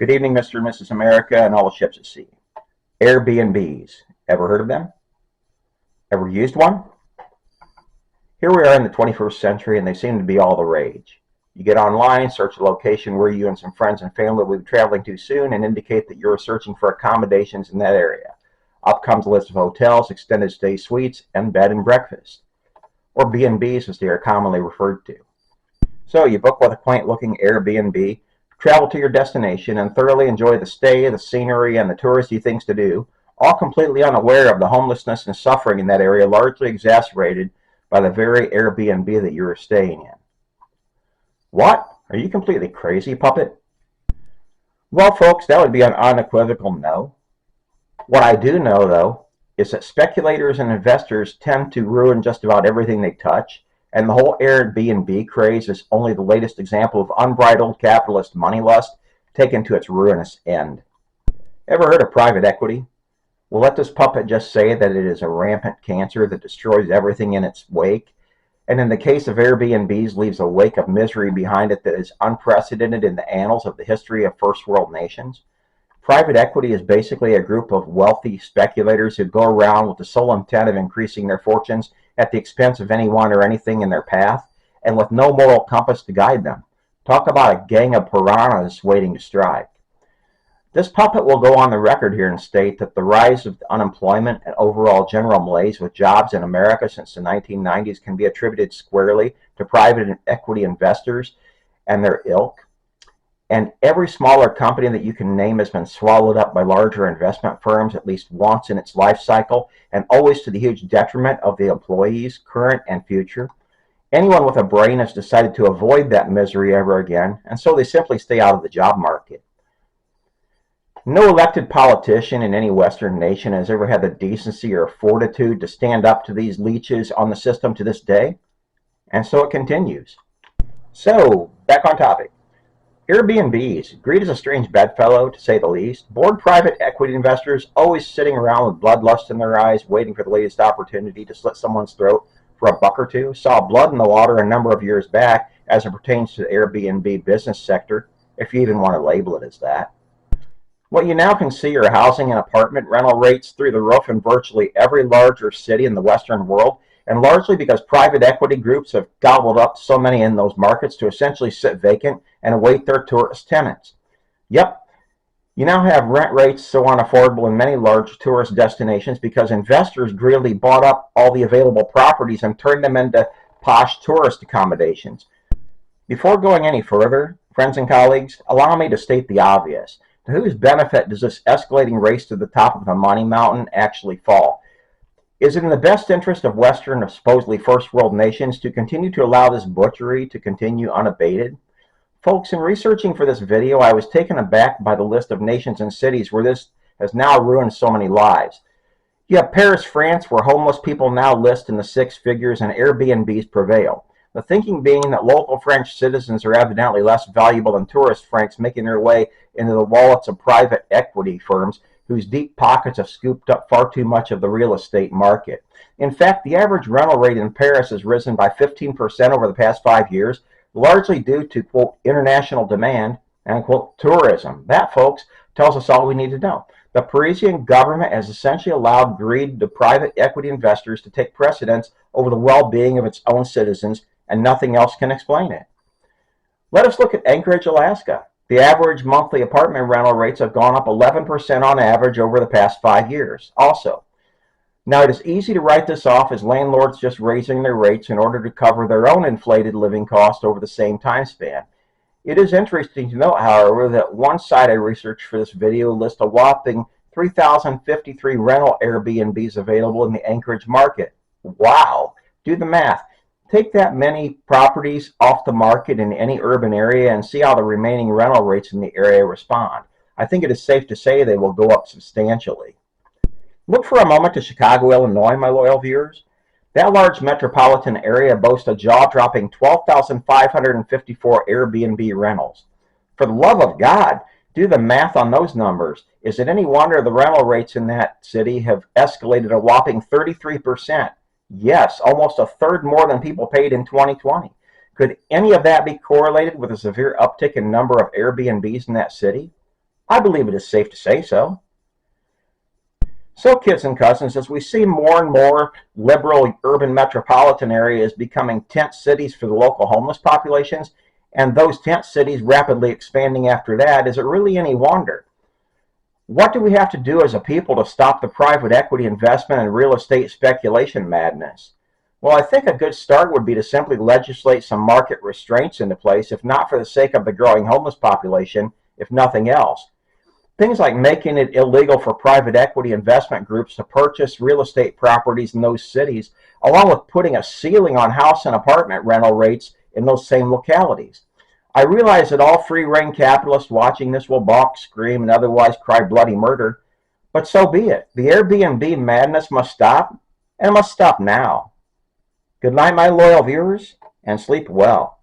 Good evening, Mr. and Mrs. America and all the ships at sea. Airbnbs. Ever heard of them? Ever used one? Here we are in the 21st century and they seem to be all the rage. You get online, search a location where you and some friends and family will be traveling to soon and indicate that you're searching for accommodations in that area. Up comes a list of hotels, extended stay suites, and bed and breakfast, or B&Bs as they are commonly referred to. So you book with a quaint looking Airbnb, travel to your destination, and thoroughly enjoy the stay, the scenery, and the touristy things to do, all completely unaware of the homelessness and suffering in that area, largely exacerbated by the very Airbnb that you are staying in. What? Are you completely crazy, puppet? Well, folks, that would be an unequivocal no. What I do know, though, is that speculators and investors tend to ruin just about everything they touch, and the whole Airbnb craze is only the latest example of unbridled capitalist money lust taken to its ruinous end. Ever heard of private equity? Well, let this puppet just say that it is a rampant cancer that destroys everything in its wake, and in the case of Airbnbs leaves a wake of misery behind it that is unprecedented in the annals of the history of first world nations. Private equity is basically a group of wealthy speculators who go around with the sole intent of increasing their fortunes at the expense of anyone or anything in their path, and with no moral compass to guide them. Talk about a gang of piranhas waiting to strike. This puppet will go on the record here and state that the rise of unemployment and overall general malaise with jobs in America since the 1990s can be attributed squarely to private equity investors and their ilk. And every smaller company that you can name has been swallowed up by larger investment firms at least once in its life cycle, and always to the huge detriment of the employees, current and future. Anyone with a brain has decided to avoid that misery ever again, and so they simply stay out of the job market. No elected politician in any Western nation has ever had the decency or fortitude to stand up to these leeches on the system to this day, and so it continues. So, back on topic. Airbnbs, greed is a strange bedfellow, to say the least. Bored private equity investors, always sitting around with bloodlust in their eyes, waiting for the latest opportunity to slit someone's throat for a buck or two, saw blood in the water a number of years back as it pertains to the Airbnb business sector, if you even want to label it as that. What you now can see are housing and apartment rental rates through the roof in virtually every larger city in the Western world, and largely because private equity groups have gobbled up so many in those markets to essentially sit vacant and await their tourist tenants. Yep, you now have rent rates so unaffordable in many large tourist destinations because investors greedily bought up all the available properties and turned them into posh tourist accommodations. Before going any further, friends and colleagues, allow me to state the obvious. To whose benefit does this escalating race to the top of the money mountain actually fall? Is it in the best interest of Western, supposedly first world nations to continue to allow this butchery to continue unabated? Folks, in researching for this video, I was taken aback by the list of nations and cities where this has now ruined so many lives. You have Paris, France, where homeless people now list in the six figures and Airbnbs prevail. The thinking being that local French citizens are evidently less valuable than tourist Franks making their way into the wallets of private equity firms whose deep pockets have scooped up far too much of the real estate market. In fact, the average rental rate in Paris has risen by 15% over the past 5 years, largely due to, quote, international demand and, quote, tourism. That, folks, tells us all we need to know. The Parisian government has essentially allowed greed to private equity investors to take precedence over the well-being of its own citizens, and nothing else can explain it. Let us look at Anchorage, Alaska. The average monthly apartment rental rates have gone up 11% on average over the past 5 years. Also, now it is easy to write this off as landlords just raising their rates in order to cover their own inflated living costs over the same time span. It is interesting to note, however, that one site I researched for this video lists a whopping 3,053 rental Airbnbs available in the Anchorage market. Wow! Do the math. Take that many properties off the market in any urban area and see how the remaining rental rates in the area respond. I think it is safe to say they will go up substantially. Look for a moment to Chicago, Illinois, my loyal viewers. That large metropolitan area boasts a jaw-dropping 12,554 Airbnb rentals. For the love of God, do the math on those numbers. Is it any wonder the rental rates in that city have escalated a whopping 33%? Yes, almost a third more than people paid in 2020. Could any of that be correlated with a severe uptick in number of Airbnbs in that city? I believe it is safe to say so. So, kids and cousins, as we see more and more liberal urban metropolitan areas becoming tent cities for the local homeless populations, and those tent cities rapidly expanding after that, is it really any wonder? What do we have to do as a people to stop the private equity investment and real estate speculation madness? Well, I think a good start would be to simply legislate some market restraints into place, if not for the sake of the growing homeless population, if nothing else. Things like making it illegal for private equity investment groups to purchase real estate properties in those cities, along with putting a ceiling on house and apartment rental rates in those same localities. I realize that all free reign capitalists watching this will balk, scream, and otherwise cry bloody murder, but so be it. The Airbnb madness must stop, and must stop now. Good night, my loyal viewers, and sleep well.